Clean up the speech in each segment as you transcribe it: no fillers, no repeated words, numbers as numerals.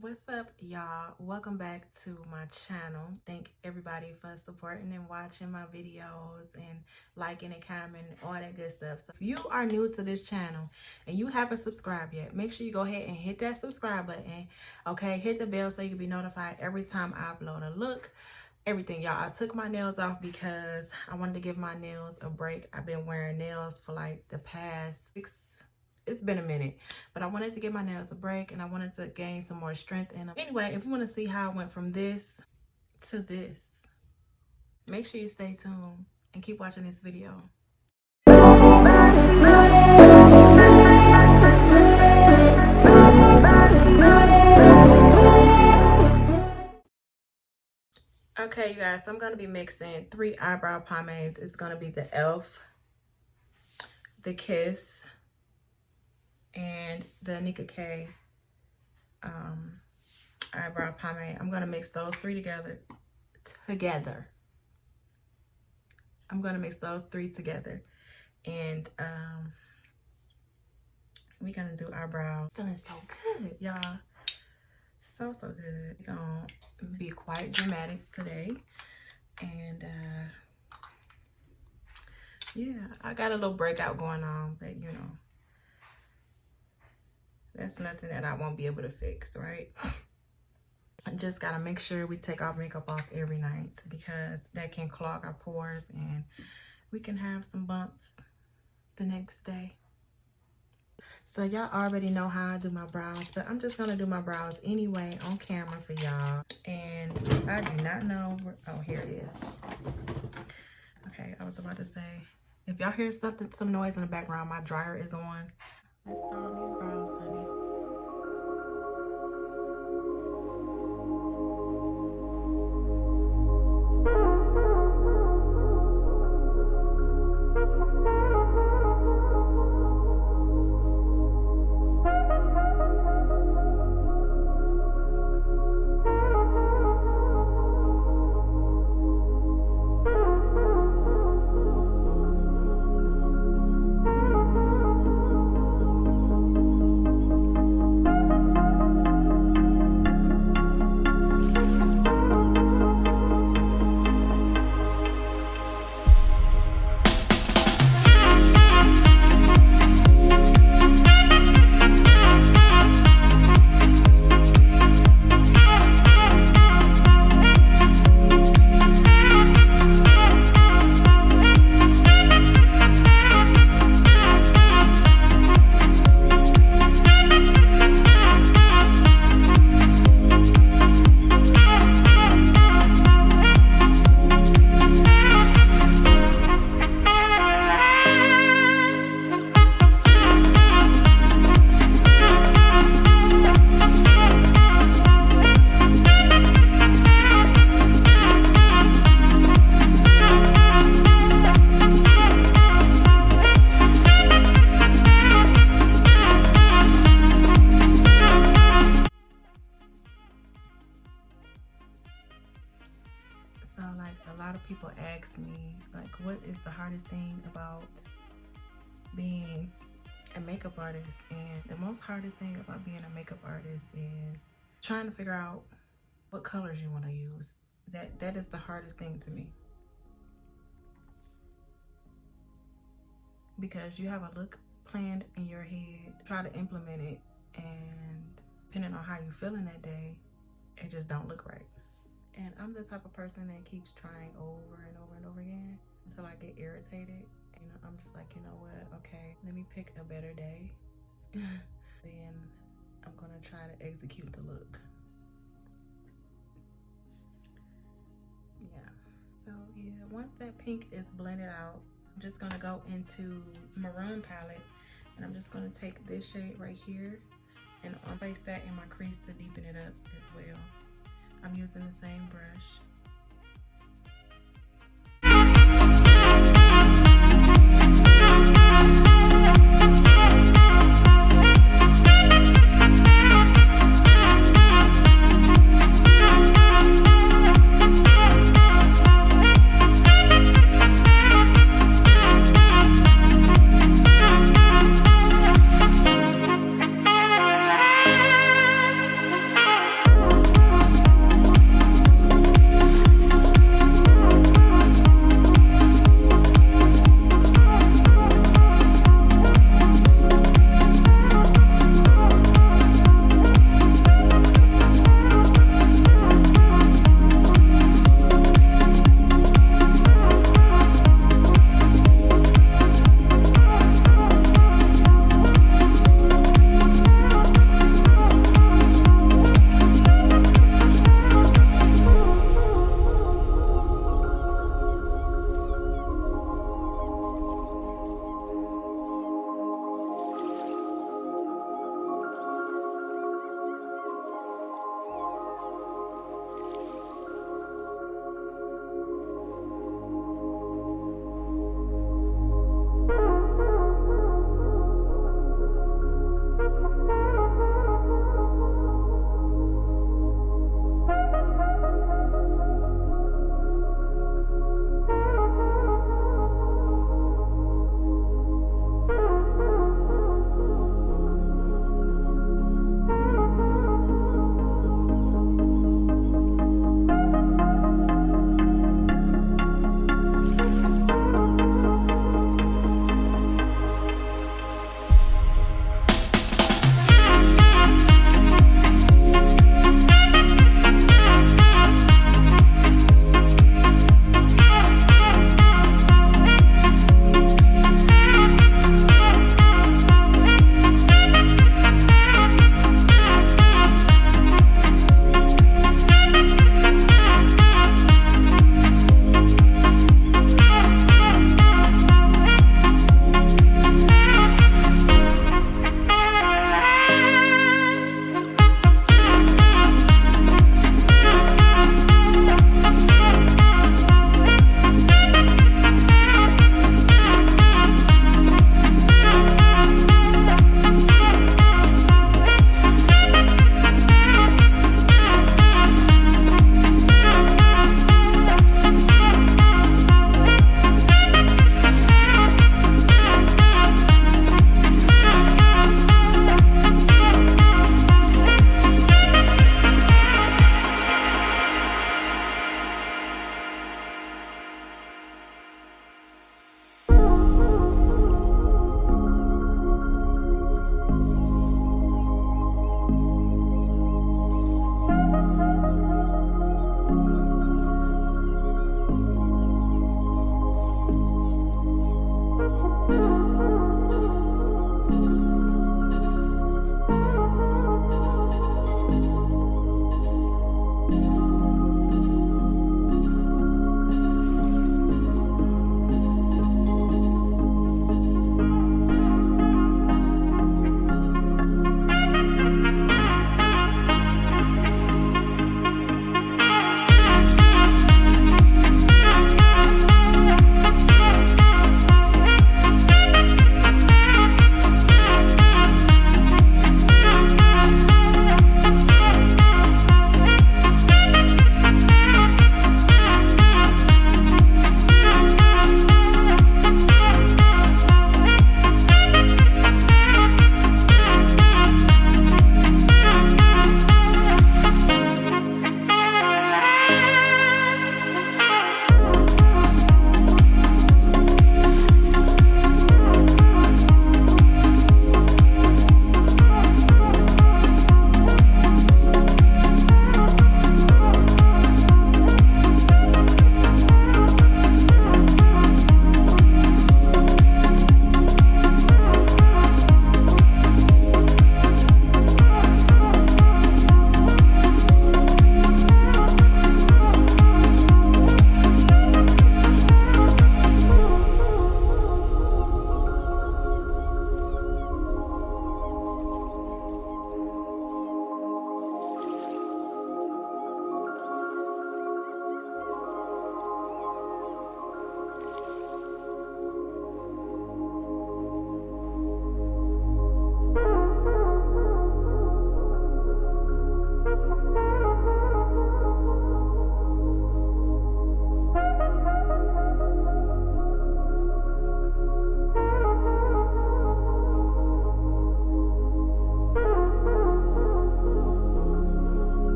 What's up, y'all? Welcome back to my channel. Thank everybody for supporting and watching my videos and liking and commenting, all that good stuff. So if you are new to this channel and you haven't subscribed yet, make sure you go ahead and hit that subscribe button. Okay, hit the bell so you can be notified every time I upload a look. Everything, y'all. I took my nails off because I wanted to give my nails a break. I've been wearing nails for like the past it's been a minute, but I wanted to give my nails a break and I wanted to gain some more strength in them. Anyway, if you want to see how I went from this to this, make sure you stay tuned and keep watching this video. Okay, you guys, so I'm going to be mixing 3 eyebrow pomades. It's going to be the e.l.f., the Kiss, and the Nika K eyebrow pomade. I'm gonna mix those 3 together. I'm gonna mix those 3 together, and we're gonna do eyebrows. Feeling so good, y'all. So good. We're gonna be quite dramatic today, and yeah, I got a little breakout going on, but you know, that's nothing that I won't be able to fix, right? I just gotta make sure we take our makeup off every night because that can clog our pores and we can have some bumps the next day. So y'all already know how I do my brows, but I'm just gonna do my brows anyway on camera for y'all. And I do not know where, oh, here it is. Okay, I was about to say, if y'all hear some noise in the background, my dryer is on. Let's start on these brows, honey. So like a lot of people ask me like, what is the hardest thing about being a makeup artist? And the most hardest thing about being a makeup artist is trying to figure out what colors you want to use. That is the hardest thing to me, because you have a look planned in your head, try to implement it, and depending on how you're feeling that day, it just don't look right. And I'm the type of person that keeps trying over and over and over again until I get irritated. And I'm just like, you know what? Okay, let me pick a better day. Then I'm gonna try to execute the look. Yeah. So yeah, once that pink is blended out, I'm just gonna go into maroon palette, and I'm just gonna take this shade right here and I'll place that in my crease to deepen it up as well. I'm using the same brush.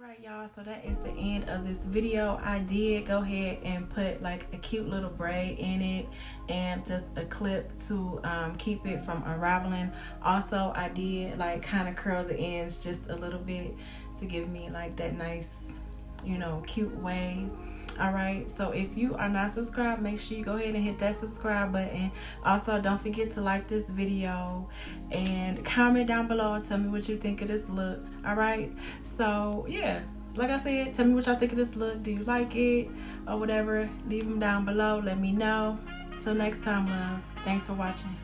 Alright y'all, so that is the end of this video. I did go ahead and put like a cute little braid in it and just a clip to keep it from unraveling. Also, I did like kind of curl the ends just a little bit to give me like that nice, you know, cute wave. Alright, so if you are not subscribed, make sure you go ahead and hit that subscribe button. Also, don't forget to like this video and comment down below and tell me what you think of this look. Alright, so yeah, like I said, tell me what y'all think of this look. Do you like it or whatever? Leave them down below, let me know. Till next time, loves, thanks for watching.